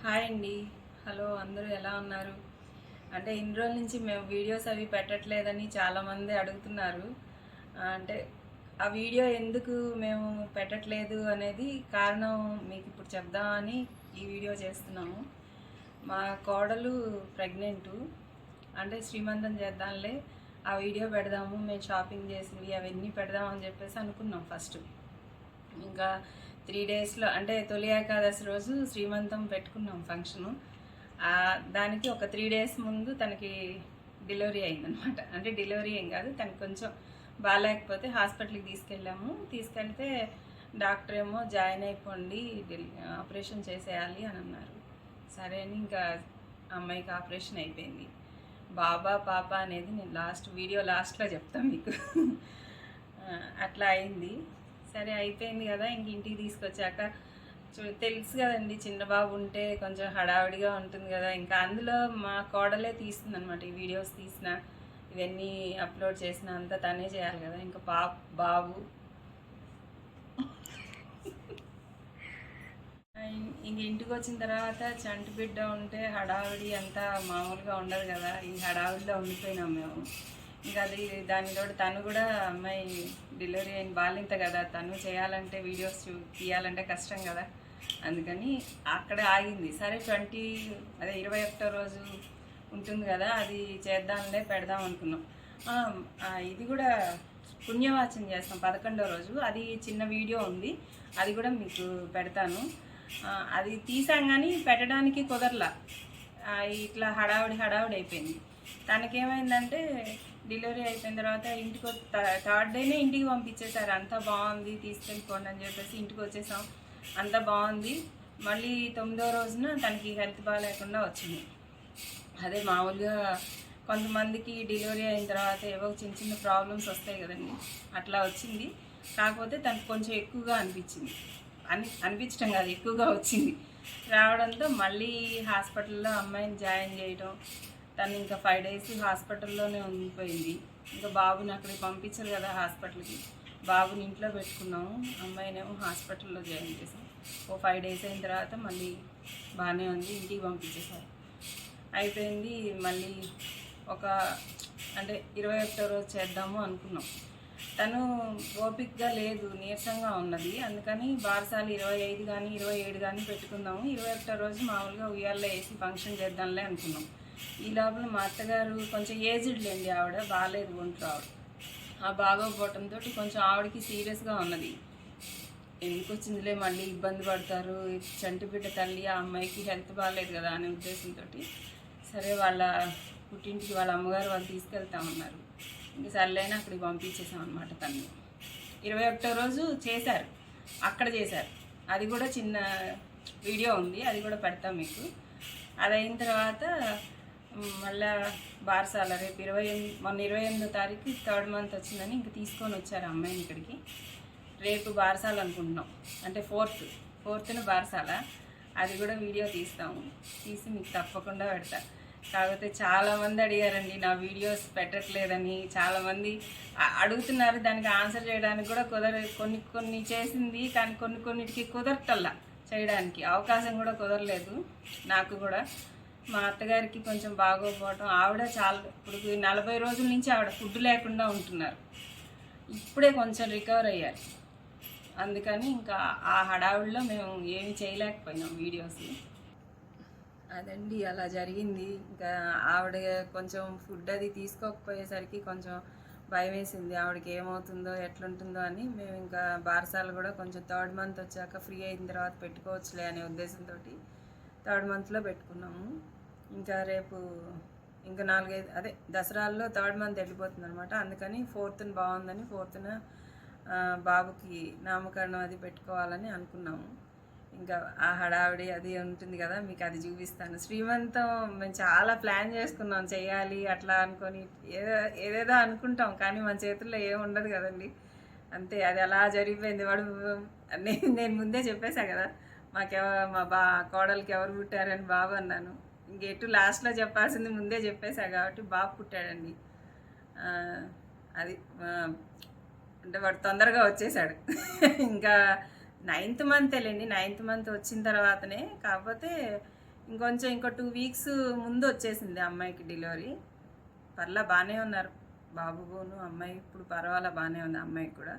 Hi అండి. Hello, అందరూ ఎలా ఉన్నారు? అంటే ఇన్ని రోజుల నుంచి మేము వీడియోస్ అవి పెట్టట్లేదని చాలామంది అడుగుతున్నారు. అంటే ఆ వీడియో ఎందుకు మేము పెట్టట్లేదు అనేది కారణం మీకు ఇప్పుడు చెప్దామని ఈ వీడియో చేస్తున్నాము. మా కోడలు ప్రెగ్నెంటు. అంటే శ్రీమంతం చేద్దాంలే, ఆ వీడియో పెడదాము, మేము షాపింగ్ చేసినవి అవన్నీ పెడదామని చెప్పేసి అనుకున్నాం ఫస్ట్. ఇంకా 3 డేస్లో అంటే తొలి ఏకాదశి రోజు శ్రీమంతం పెట్టుకున్నాం ఫంక్షను. దానికి ఒక 3 డేస్ ముందు తనకి డెలివరీ అయిందనమాట. అంటే డెలివరీ ఏం కాదు, తనకి కొంచెం బాగాలేకపోతే హాస్పిటల్కి తీసుకెళ్తే డాక్టర్ ఏమో జాయిన్ అయిపోండి, ఆపరేషన్ చేసేయాలి అని అన్నారు. సరే అని ఇంకా అమ్మాయికి ఆపరేషన్ అయిపోయింది. బాబా పాప అనేది నేను వీడియో లాస్ట్లో చెప్తాను మీకు. అట్లా అయింది. సరే అయిపోయింది కదా, ఇంక ఇంటికి తీసుకొచ్చాక తెలుసు కదండి, చిన్న బాబు ఉంటే కొంచెం హడావిడిగా ఉంటుంది కదా. ఇంకా అందులో మా కోడలే తీస్తుంది అనమాట. ఈ వీడియోస్ తీసిన ఇవన్నీ అప్లోడ్ చేసిన అంతా తనే చేయాలి కదా. ఇంకా బాబు ఇంక ఇంటికి వచ్చిన తర్వాత చంటి బిడ్డ ఉంటే హడావిడి అంతా మామూలుగా ఉండదు కదా. ఈ హడావిడిలో ఉండిపోయినాం మేము. ఇంకా దానితోటి తను కూడా అమ్మాయి డెలివరీ అయిన బాలింత కదా, తను చేయాలంటే వీడియోస్ తీయాలంటే కష్టం కదా. అందుకని అక్కడ ఆగింది. సరే 21వ రోజు ఉంటుంది కదా, అది చేద్దాంలే, పెడదాం అనుకున్నాం. ఇది కూడా పుణ్యవాచన చేస్తాం 11వ రోజు. అది చిన్న వీడియో ఉంది, అది కూడా మీకు పెడతాను. అది తీసాం కానీ పెట్టడానికి కుదరలా. ఇట్లా హడావుడి అయిపోయింది. తనకేమైందంటే డెలివరీ అయిపోయిన తర్వాత ఇంటికి 3rd డేనే ఇంటికి పంపించేశారు. అంతా బాగుంది, తీసుకెళ్ళిపోండి అని చెప్పేసి ఇంటికి వచ్చేసాం. అంతా బాగుంది. మళ్ళీ 9వ రోజున తనకి హెల్త్ బాగాలేకుండా వచ్చింది. అదే మామూలుగా కొంతమందికి డెలివరీ అయిన తర్వాత ఏవో చిన్న చిన్న ప్రాబ్లమ్స్ వస్తాయి కదండి, అట్లా వచ్చింది. కాకపోతే తనకు కొంచెం ఎక్కువగా అనిపించడం కాదు, ఎక్కువగా వచ్చింది. రావడంతో మళ్ళీ హాస్పిటల్లో అమ్మాయిని జాయిన్ చేయడం. తను ఇంకా 5 డేస్ హాస్పిటల్లోనే ఉండిపోయింది. ఇంకా బాబుని అక్కడికి పంపించారు కదా హాస్పిటల్కి. బాబుని ఇంట్లో పెట్టుకున్నాము, అమ్మాయినేమో హాస్పిటల్లో జాయిన్ చేసాం. 5 డేస్ అయిన తర్వాత మళ్ళీ బాగానే ఉంది, ఇంటికి పంపించేశారు. అయిపోయింది. మళ్ళీ అంటే 21వ రోజు చేద్దాము అనుకున్నాం. తను ఓపికగా లేదు, నీరసంగా ఉన్నది. అందుకని బారసాలు 25 కానీ 27 కానీ పెట్టుకుందాము, 21వ రోజు మామూలుగా ఉయ్యాల్లో వేసి ఫంక్షన్ చేద్దాంలే అనుకున్నాం. ఈ లోపల మా అత్తగారు కొంచెం ఏజ్డ్ లేండి, ఆవిడ బాగాలేదు ఒంట్లో. బాగోపోవటంతో కొంచెం ఆవిడకి సీరియస్గా ఉన్నది. ఎందుకు వచ్చిందిలే, మళ్ళీ ఇబ్బంది పడతారు, చంటి బిడ్డ తల్లి, ఆ అమ్మాయికి హెల్త్ బాగాలేదు కదా అనే ఉద్దేశంతో సరే వాళ్ళ పుట్టింటికి వాళ్ళ అమ్మగారు వాళ్ళు తీసుకెళ్తామన్నారు. ఇంక సర్లేని అక్కడికి పంపించేసాం అనమాట. తను 21వ రోజు చేశారు, అక్కడ చేశారు. అది కూడా చిన్న వీడియో ఉంది, అది కూడా పెడతాం మీకు. అది అయిన తర్వాత మళ్ళా బారసాల రేపు మొన్న 28వ తారీఖు 3rd మంత్ వచ్చిందని ఇంక తీసుకొని వచ్చారు అమ్మాయిని ఇక్కడికి. రేపు బారసాల అనుకుంటున్నాం, అంటే 4th బారసాల. అది కూడా వీడియో తీసి మీకు తప్పకుండా పెడతా. కాకపోతే చాలామంది అడిగారండి నా వీడియోస్ పెట్టట్లేదని, చాలామంది అడుగుతున్నారు. దానికి ఆన్సర్ చేయడానికి కూడా కొన్ని చేసింది, కానీ కొన్నిటికి కుదరటల్లా, చేయడానికి అవకాశం కూడా కుదరలేదు నాకు కూడా. మా అత్తగారికి కొంచెం బాగోపోవటం, ఆవిడ ఇప్పుడు 40 రోజుల నుంచి ఆవిడ ఫుడ్ లేకుండా ఉంటున్నారు. ఇప్పుడే కొంచెం రికవర్ అయ్యారు. అందుకని ఇంకా ఆ హడావిడిలో మేము ఏమి చేయలేకపోయినాం వీడియోస్. అదండి, అలా జరిగింది. ఇంకా ఆవిడ కొంచెం ఫుడ్ అది తీసుకోకపోయేసరికి కొంచెం భయం వేసింది, ఆవిడకి ఏమవుతుందో ఎట్లుంటుందో అని. మేము ఇంకా బారసాలు కూడా కొంచెం 3rd మంత్ వచ్చాక ఫ్రీ అయిన తర్వాత పెట్టుకోవచ్చులే అనే ఉద్దేశంతో 3rd మంత్లో పెట్టుకున్నాము. ఇంకా రేపు ఇంకా 4-5 దసరాల్లో 3rd మంత్ వెళ్ళిపోతుంది అనమాట. అందుకని 4th బాగుందని 4th బాబుకి నామకరణం అది పెట్టుకోవాలని అనుకున్నాము. ఇంకా ఆ హడావిడి అది ఉంటుంది కదా, మీకు అది చూపిస్తాను. శ్రీమంతం మేము చాలా ప్లాన్ చేసుకున్నాం, చేయాలి అట్లా అనుకొని ఏదేదో అనుకుంటాం, కానీ మన చేతుల్లో ఏమి ఉండదు కదండి. అంతే, అది అలా జరిగిపోయింది. నేను ముందే చెప్పేశా కదా, మా కోడలికి ఎవరు పుట్టారని బాబు అన్నాను. ఇంకెటు లాస్ట్లో చెప్పాల్సింది ముందే చెప్పేశా కాబట్టి బాబు పుట్టాడండి. అది అంటే వాడు తొందరగా వచ్చేసాడు. ఇంకా 9th మంత్ వెళ్ళండి, 9th మంత్ వచ్చిన తర్వాతనే. కాకపోతే ఇంకో 2 వీక్స్ ముందు వచ్చేసింది అమ్మాయికి డెలివరీ. పర్లా బాగానే ఉన్నారు బాబును అమ్మాయి, ఇప్పుడు పర్వాలా బాగానే ఉంది అమ్మాయికి కూడా.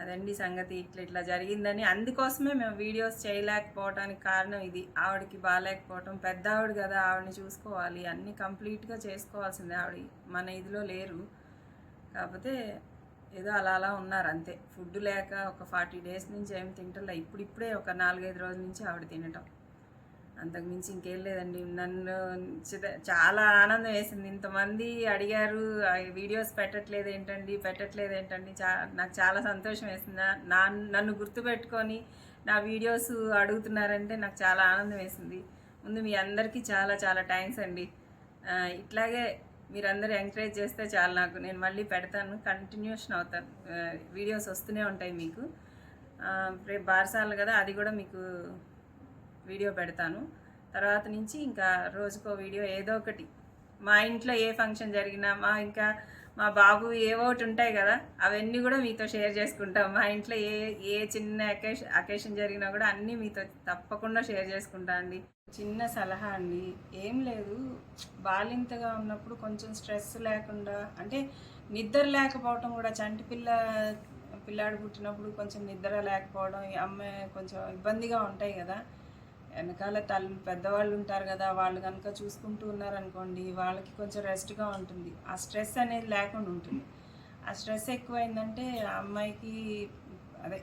అదండి సంగతి. ఇట్లా జరిగిందని, అందుకోసమే మేము వీడియోస్ చేయలేకపోవడానికి కారణం ఇది. ఆవిడకి బాగాలేకపోవటం, పెద్ద ఆవిడ కదా, ఆవిడని చూసుకోవాలి, అన్నీ కంప్లీట్గా చేసుకోవాల్సిందే. ఆవిడ మన ఇదిలో లేరు, కాకపోతే ఏదో అలా ఉన్నారు అంతే. ఫుడ్ లేక ఒక 40 డేస్ నుంచి ఏం తింటలే. ఇప్పుడే ఒక 4-5 రోజుల నుంచి ఆవిడ తినటం, అంతకుమించి ఇంకేం లేదండి. నన్ను చాలా ఆనందం వేసింది. ఇంతమంది అడిగారు వీడియోస్ పెట్టట్లేదు ఏంటండి, నాకు చాలా సంతోషం వేసింది. నన్ను గుర్తుపెట్టుకొని నా వీడియోస్ అడుగుతున్నారంటే నాకు చాలా ఆనందం వేసింది. ముందు మీ అందరికీ చాలా చాలా థ్యాంక్స్ అండి. ఇట్లాగే మీరందరూ ఎంకరేజ్ చేస్తే చాలు నాకు. నేను మళ్ళీ పెడతాను, కంటిన్యూషన్ అవుతాను, వీడియోస్ వస్తూనే ఉంటాయి మీకు. రేపు బారసాలు కదా, అది కూడా మీకు వీడియో పెడతాను. తర్వాత నుంచి ఇంకా రోజుకో వీడియో ఏదో ఒకటి. మా ఇంట్లో ఏ ఫంక్షన్ జరిగినా, మా బాబు ఏవో ఒకటి ఉంటాయి కదా, అవన్నీ కూడా మీతో షేర్ చేసుకుంటాం. మా ఇంట్లో ఏ చిన్న అకేషన్ జరిగినా కూడా అన్నీ మీతో తప్పకుండా షేర్ చేసుకుంటా అండి. చిన్న సలహా అండి, ఏం లేదు, బాలింతగా ఉన్నప్పుడు కొంచెం స్ట్రెస్ లేకుండా, అంటే నిద్ర లేకపోవటం కూడా, పిల్లాడు పుట్టినప్పుడు కొంచెం నిద్ర లేకపోవడం, ఈ అమ్మాయి కొంచెం ఇబ్బందిగా ఉంటాయి కదా. వెనకాల పెద్దవాళ్ళు ఉంటారు కదా, వాళ్ళు కనుక చూసుకుంటూ ఉన్నారనుకోండి, వాళ్ళకి కొంచెం రెస్ట్గా ఉంటుంది. ఆ స్ట్రెస్ అనేది లేకుండా ఉంటుంది. ఆ స్ట్రెస్ ఎక్కువైందంటే ఆ అమ్మాయికి, అదే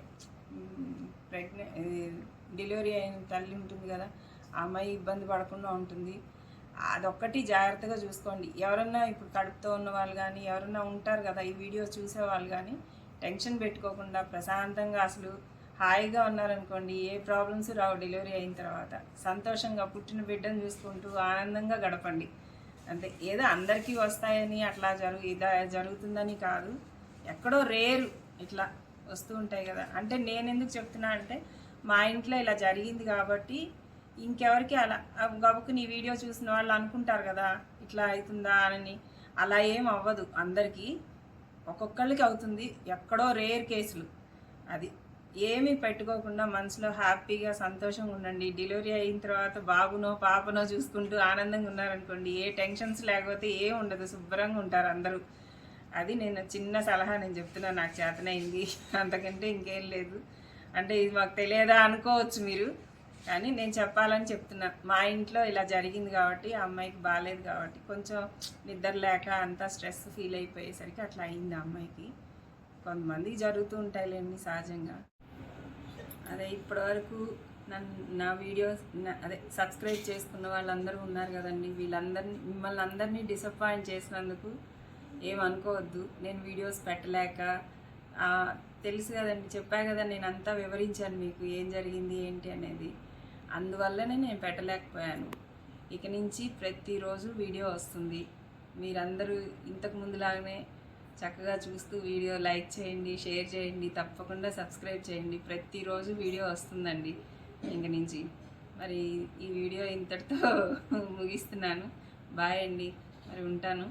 డెలివరీ అయిన తల్లి ఉంటుంది కదా, ఆ అమ్మాయి ఇబ్బంది పడకుండా ఉంటుంది. అదొక్కటి జాగ్రత్తగా చూసుకోండి. ఎవరన్నా ఇప్పుడు కడుపుతో ఉన్న వాళ్ళు కానీ ఎవరన్నా ఉంటారు కదా, ఈ వీడియో చూసేవాళ్ళు కానీ, టెన్షన్ పెట్టుకోకుండా ప్రశాంతంగా అసలు హాయిగా ఉన్నారనుకోండి, ఏ ప్రాబ్లమ్స్ రావు. డెలివరీ అయిన తర్వాత సంతోషంగా పుట్టిన బిడ్డను చూసుకుంటూ ఆనందంగా గడపండి అంతే. ఏదో అందరికీ వస్తాయని అట్లా జరుగుతుందని కాదు, ఎక్కడో రేరు ఇట్లా వస్తూ ఉంటాయి కదా. అంటే నేను ఎందుకు చెప్తున్నా అంటే, మా ఇంట్లో ఇలా జరిగింది కాబట్టి ఇంకెవరికి అలా గబుక్కుని ఈ వీడియో చూసిన వాళ్ళు అనుకుంటారు కదా ఇట్లా అవుతుందా అని. అలా ఏం అవ్వదు, అందరికీ ఒక్కొక్కళ్ళకి అవుతుంది, ఎక్కడో రేర్ కేసులు. అది ఏమీ పెట్టుకోకుండా మనసులో హ్యాపీగా సంతోషంగా ఉండండి. డెలివరీ అయిన తర్వాత బాబునో పాపనో చూసుకుంటూ ఆనందంగా ఉన్నారనుకోండి, ఏ టెన్షన్స్ లేకపోతే ఏం ఉండదు, శుభ్రంగా ఉంటారు అందరూ. అది నేను చిన్న సలహా నేను చెప్తున్నాను, నాకు చేతనైంది, అంతకంటే ఇంకేం లేదు. అంటే ఇది మాకు తెలియదా అనుకోవచ్చు మీరు, కానీ నేను చెప్పాలని చెప్తున్నా. మా ఇంట్లో ఇలా జరిగింది కాబట్టి, ఆ అమ్మాయికి బాగాలేదు కాబట్టి, కొంచెం నిద్ర లేక అంతా స్ట్రెస్ ఫీల్ అయిపోయేసరికి అట్లా అయింది ఆ అమ్మాయికి. కొంతమందికి జరుగుతూ ఉంటాయిలేండి సహజంగా. అదే ఇప్పటివరకు నా వీడియోస్ సబ్స్క్రైబ్ చేసుకున్న వాళ్ళందరూ ఉన్నారు కదండి, మిమ్మల్ని అందరినీ డిసప్పాయింట్ చేసినందుకు ఏమనుకోవద్దు. నేను వీడియోస్ పెట్టలేక, తెలుసు కదండి, చెప్పా కదా, నేను అంతా వివరించాను మీకు ఏం జరిగింది ఏంటి అనేది. అందువల్లనే నేను పెట్టలేకపోయాను. ఇక నుంచి ప్రతిరోజు వీడియో వస్తుంది. మీరందరూ ఇంతకు ముందులాగానే చక్కగా చూస్తూ వీడియో లైక్ చేయండి, షేర్ చేయండి, తప్పకుండా సబ్స్క్రైబ్ చేయండి. ప్రతిరోజు వీడియో వస్తుందండి ఇంక నుంచి. మరి ఈ వీడియో ఇంతటితో ముగిస్తున్నాను. బాయ్ అండి, మరి ఉంటాను.